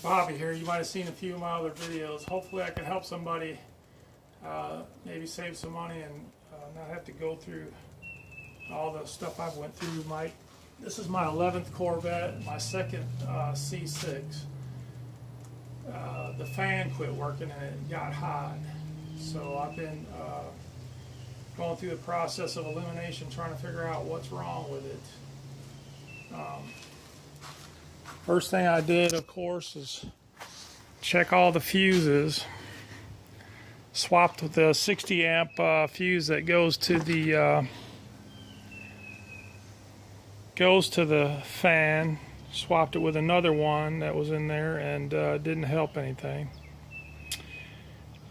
Bobby here. You might have seen a few of my other videos. Hopefully I can help somebody maybe save some money and not have to go through all the stuff I've went through. This is my 11th Corvette, my second C6. The fan quit working and it got hot. So I've been going through the process of elimination, trying to figure out what's wrong with it. First thing I did, of course, is check all the fuses. Swapped with the 60 amp fuse that goes to the fan. Swapped it with another one that was in there, and didn't help anything.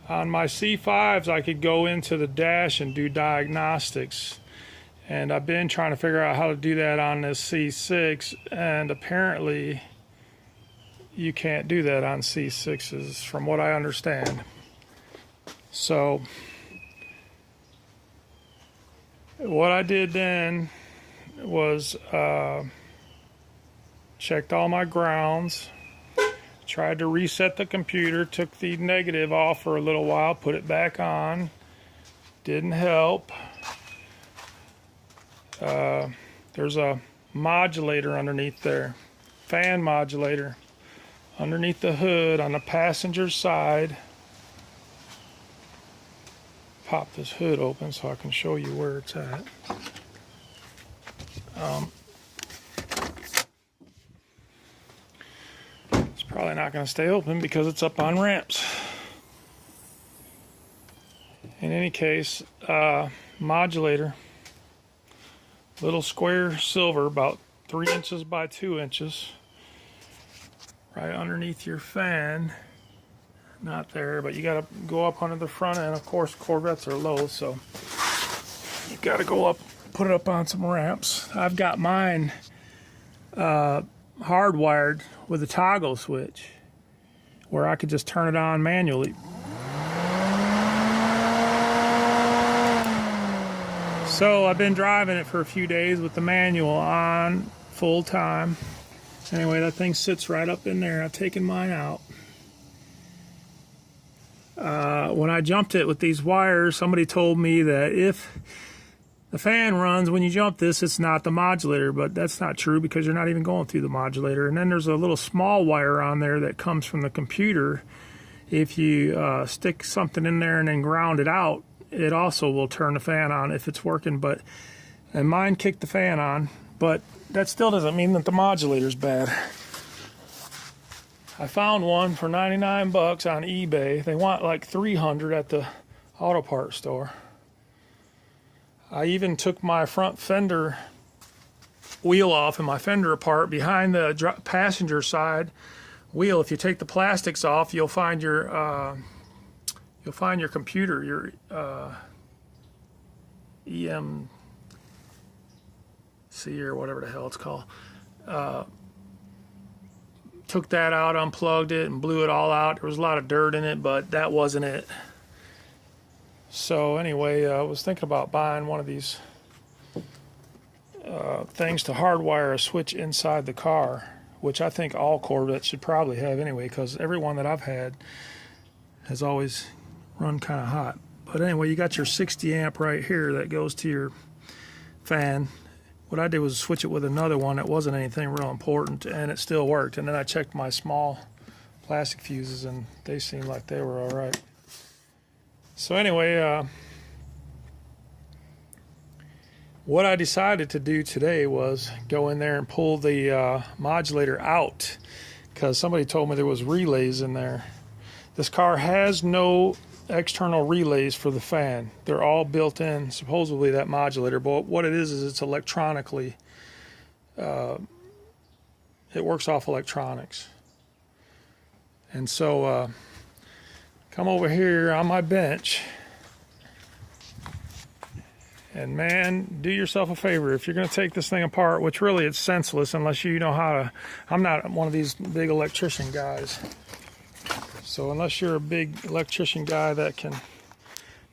On my C5s, I could go into the dash and do diagnostics, and I've been trying to figure out how to do that on this C6, and apparently you can't do that on C6s from what I understand. So what I did then was checked all my grounds, tried to reset the computer, took the negative off for a little while, put it back on, didn't help. There's a modulator underneath there, fan modulator, underneath the hood on the passenger side. Pop this hood open so I can show you where it's at. It's probably not going to stay open because it's up on ramps. In any case, modulator, little square silver, about 3 inches by 2 inches, right underneath your fan. Not there, but you got to go up under the front end. Of course, Corvettes are low, so you got to go up, put it up on some ramps. I've got mine hardwired with a toggle switch where I could just turn it on manually. So I've been driving it for a few days with the manual on full time. Anyway, that thing sits right up in there. I've taken mine out. When I jumped it with these wires, somebody told me that if the fan runs when you jump this, it's not the modulator, but that's not true because you're not even going through the modulator. And then there's a little small wire on there that comes from the computer. If you stick something in there and then ground it out, it also will turn the fan on if it's working. And mine kicked the fan on, but that still doesn't mean that the modulator's bad. I found one for 99 bucks on eBay. They want like 300 at the auto parts store. I even took my front fender wheel off and my fender apart behind the passenger side wheel. If you take the plastics off, you'll find your computer, your EMC or whatever the hell it's called. Took that out, unplugged it, and blew it all out. There was a lot of dirt in it, but that wasn't it. So anyway, I was thinking about buying one of these things to hardwire a switch inside the car, which I think all Corvettes should probably have anyway, because every one that I've had has always run kind of hot. But anyway, you got your 60 amp right here that goes to your fan. What I did was switch it with another one that wasn't anything real important, and it still worked. And then I checked my small plastic fuses, and they seemed like they were all right. So anyway, what I decided to do today was go in there and pull the modulator out, because somebody told me there was relays in there. This car has no external relays for the fan. They're all built in, supposedly, that modulator, but what it is it's electronically, it works off electronics. And so come over here on my bench, and man, do yourself a favor. If you're going to take this thing apart, which really it's senseless unless you know how to, I'm not one of these big electrician guys. So unless you're a big electrician guy that can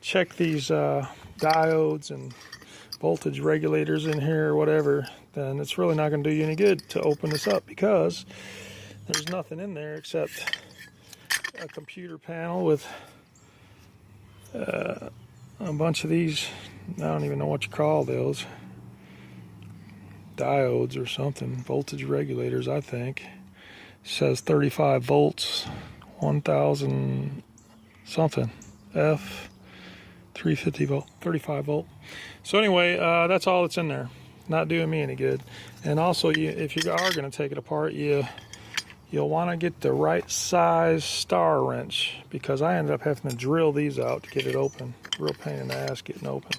check these diodes and voltage regulators in here or whatever, then it's really not going to do you any good to open this up, because There's nothing in there except a computer panel with a bunch of these, I don't even know what you call those, diodes or something, voltage regulators, I think. It says 35 volts, 1000 something, F, 350 volt, 35 volt. So anyway, that's all that's in there. Not doing me any good. And also, if you are going to take it apart, you'll want to get the right size star wrench, because I ended up having to drill these out to get it open. Real pain in the ass getting open.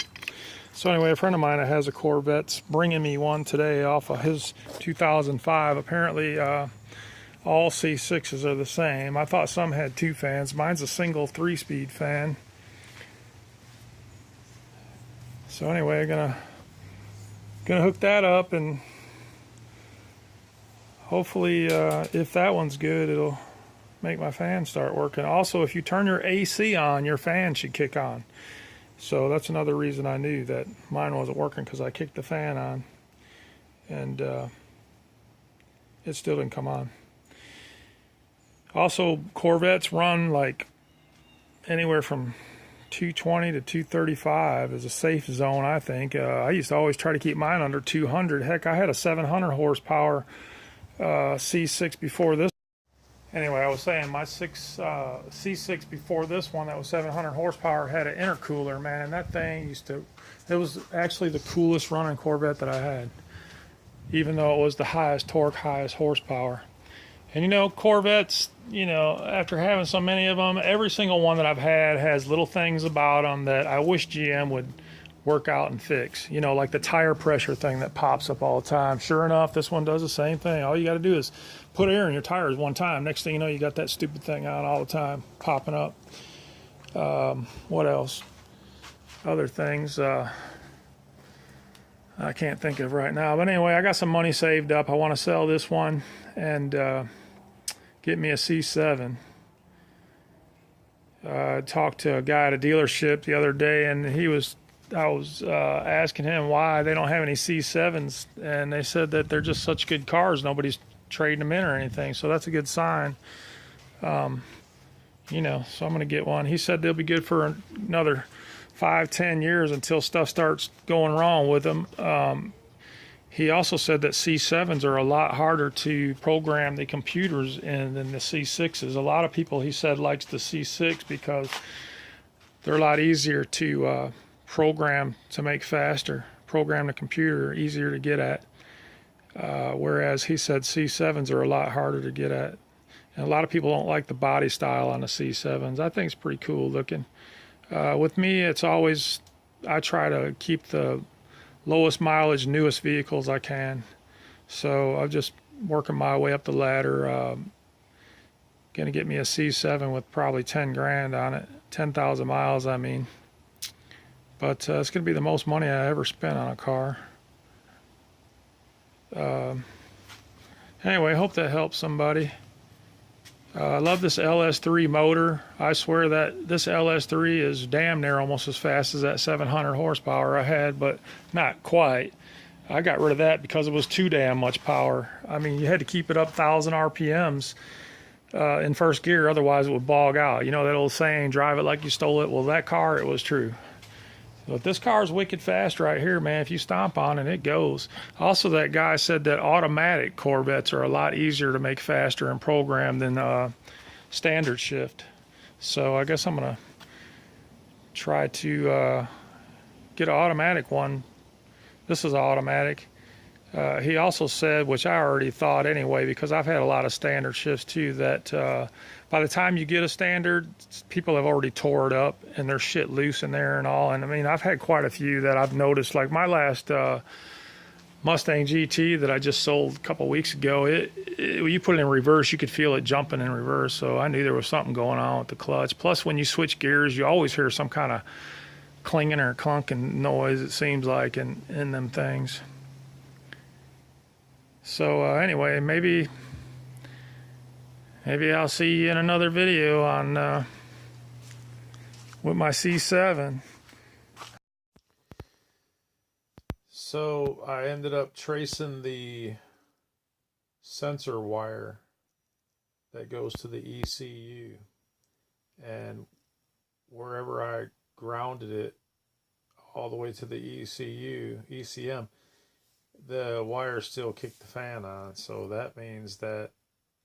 So anyway, a friend of mine that has a Corvette's bringing me one today off of his 2005. Apparently, all C6s are the same. I thought some had 2 fans. Mine's a single 3-speed fan. So anyway, I'm gonna hook that up, and hopefully, if that one's good, it'll make my fan start working. Also, if you turn your AC on, your fan should kick on. So that's another reason I knew that mine wasn't working, because I kicked the fan on and it still didn't come on. Also, Corvettes run like anywhere from 220 to 235 is a safe zone, I think. I used to always try to keep mine under 200. Heck, I had a 700 horsepower C6 before this. Anyway, I was saying my C6 before this one that was 700 horsepower had an intercooler, man, and that thing it was actually the coolest running Corvette that I had, even though it was the highest torque, highest horsepower. And you know, Corvettes, you know, after having so many of them, every single one that I've had has little things about them that I wish GM would work out and fix. You know, like the tire pressure thing that pops up all the time. Sure enough, this one does the same thing. All you got to do is put air in your tires one time. Next thing you know, you got that stupid thing on all the time, popping up. What else? Other things I can't think of right now. But anyway, I got some money saved up. I want to sell this one and get me a C7. I talked to a guy at a dealership the other day, and I was asking him why they don't have any C7s, and they said that they're just such good cars, nobody's trading them in or anything, so that's a good sign. You know, so I'm going to get one. He said they'll be good for another 5-10 years until stuff starts going wrong with them. He also said that C7s are a lot harder to program the computers in than the C6s. A lot of people, he said, likes the C6 because they're a lot easier to program to make faster, program the computer easier to get at, whereas he said C7s are a lot harder to get at. And a lot of people don't like the body style on the C7s. I think it's pretty cool looking. With me, it's always, I try to keep the lowest mileage, newest vehicles I can. So I'm just working my way up the ladder. Gonna get me a C7 with probably 10 grand on it, 10,000 miles, I mean. But it's going to be the most money I ever spent on a car. Anyway, I hope that helps somebody. I love this LS3 motor. I swear that this LS3 is damn near almost as fast as that 700 horsepower I had, but not quite. I got rid of that because it was too damn much power. I mean, you had to keep it up 1,000 RPMs in first gear, otherwise it would bog out. You know that old saying, drive it like you stole it? Well, that car, it was true. But this car is wicked fast right here, man. If you stomp on it, it goes. Also, that guy said that automatic Corvettes are a lot easier to make faster and program than standard shift. So I guess I'm going to try to get an automatic one. This is automatic. He also said, which I already thought anyway, because I've had a lot of standard shifts too, that by the time you get a standard, people have already tore it up and there's shit loose in there and all. And I mean, I've had quite a few that I've noticed, like my last Mustang GT that I just sold a couple weeks ago, you put it in reverse, you could feel it jumping in reverse. So I knew there was something going on with the clutch. Plus, when you switch gears, you always hear some kind of clinging or clunking noise, it seems like, in them things. So anyway, maybe I'll see you in another video on with my C7. So I ended up tracing the sensor wire that goes to the ECU. And wherever I grounded it all the way to the ECM, the wire still kicked the fan on. So that means that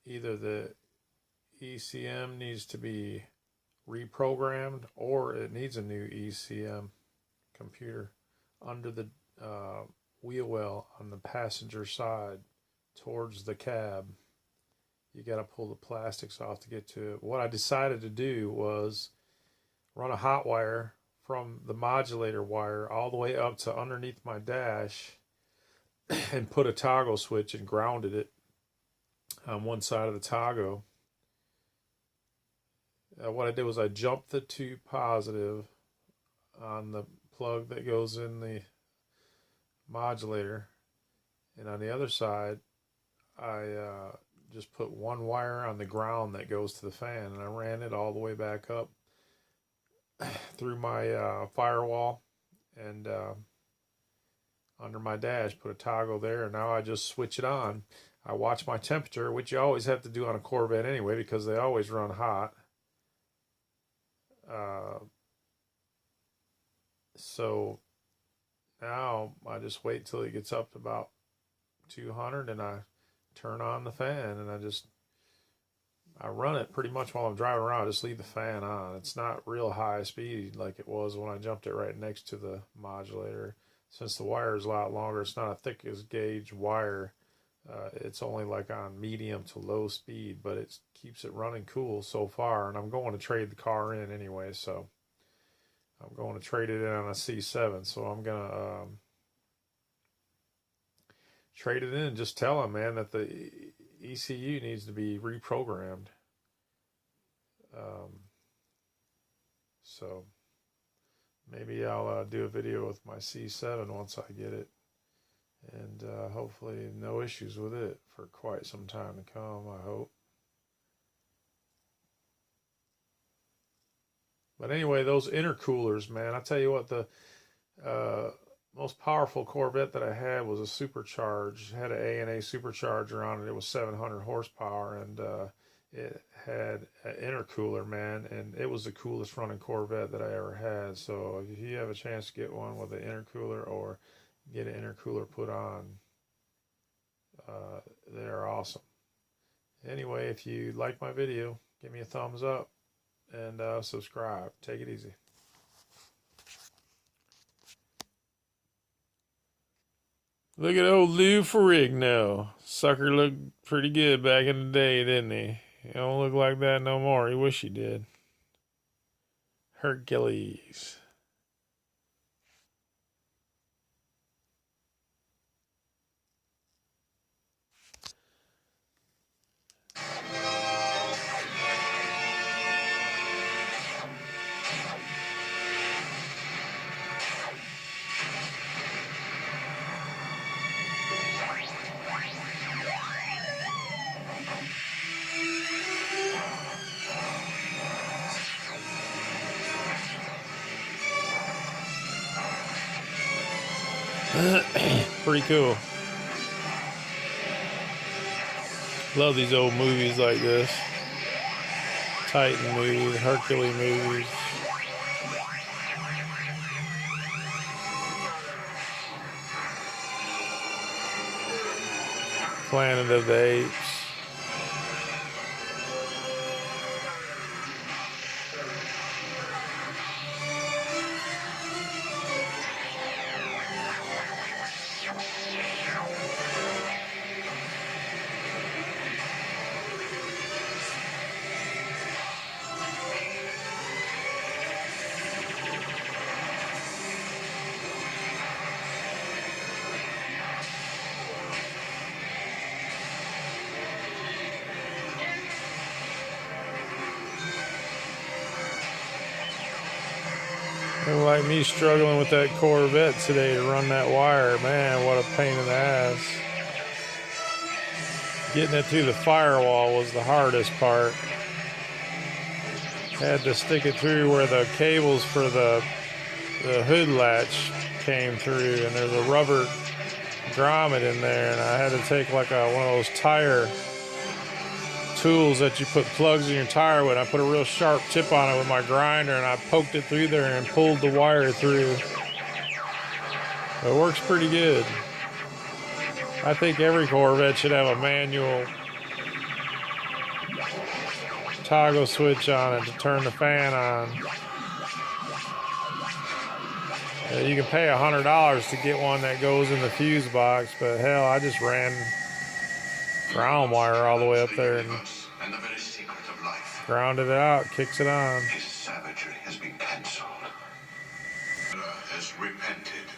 either the ECM needs to be reprogrammed or it needs a new ECM computer under the wheel well on the passenger side towards the cab. You got to pull the plastics off to get to it. What I decided to do was run a hot wire from the modulator wire all the way up to underneath my dash and put a toggle switch and grounded it on one side of the toggle. What I did was I jumped the to positive on the plug that goes in the modulator, and on the other side I just put one wire on the ground that goes to the fan, and I ran it all the way back up through my firewall and under my dash, put a toggle there, and now I just switch it on. I watch my temperature, which you always have to do on a Corvette anyway because they always run hot. So now I just wait till it gets up to about 200 and I turn on the fan, and I run it pretty much while I'm driving around. I just leave the fan on. It's not real high speed like it was when I jumped it right next to the modulator. Since the wire is a lot longer, it's not a thick as gauge wire. It's only like on medium to low speed, but it keeps it running cool so far. And I'm going to trade the car in anyway, so I'm going to trade it in on a C7. So I'm going to trade it in and just tell them, man, that the ECU needs to be reprogrammed. So maybe I'll do a video with my C7 once I get it. And hopefully no issues with it for quite some time to come, I hope. But anyway, those intercoolers, man, I tell you what, the most powerful Corvette that I had was a supercharged. It had an A&A supercharger on it. It was 700 horsepower, and it had an intercooler, man, and it was the coolest running Corvette that I ever had. So if you have a chance to get one with an intercooler or get an intercooler put on, they're awesome. Anyway, if you like my video, give me a thumbs up and subscribe. Take it easy. Look at old Lou Ferrigno. Sucker looked pretty good back in the day, didn't he? He don't look like that no more. He wish he did. Hercules. Pretty cool. Love these old movies like this. Titan movies, Hercules movies. Planet of the Apes. Look like me struggling with that Corvette today to run that wire. Man, what a pain in the ass. Getting it through the firewall was the hardest part. Had to stick it through where the cables for the hood latch came through, and there's a rubber grommet in there, and I had to take like one of those tire tools that you put plugs in your tire with. I put a real sharp tip on it with my grinder, and I poked it through there and pulled the wire through. It works pretty good. I think every Corvette should have a manual toggle switch on it to turn the fan on. You can pay $100 to get one that goes in the fuse box, but hell, I just ran ground wire all the way up there and grounded it out, kicks it on. His savagery has been cancelled. Has repented.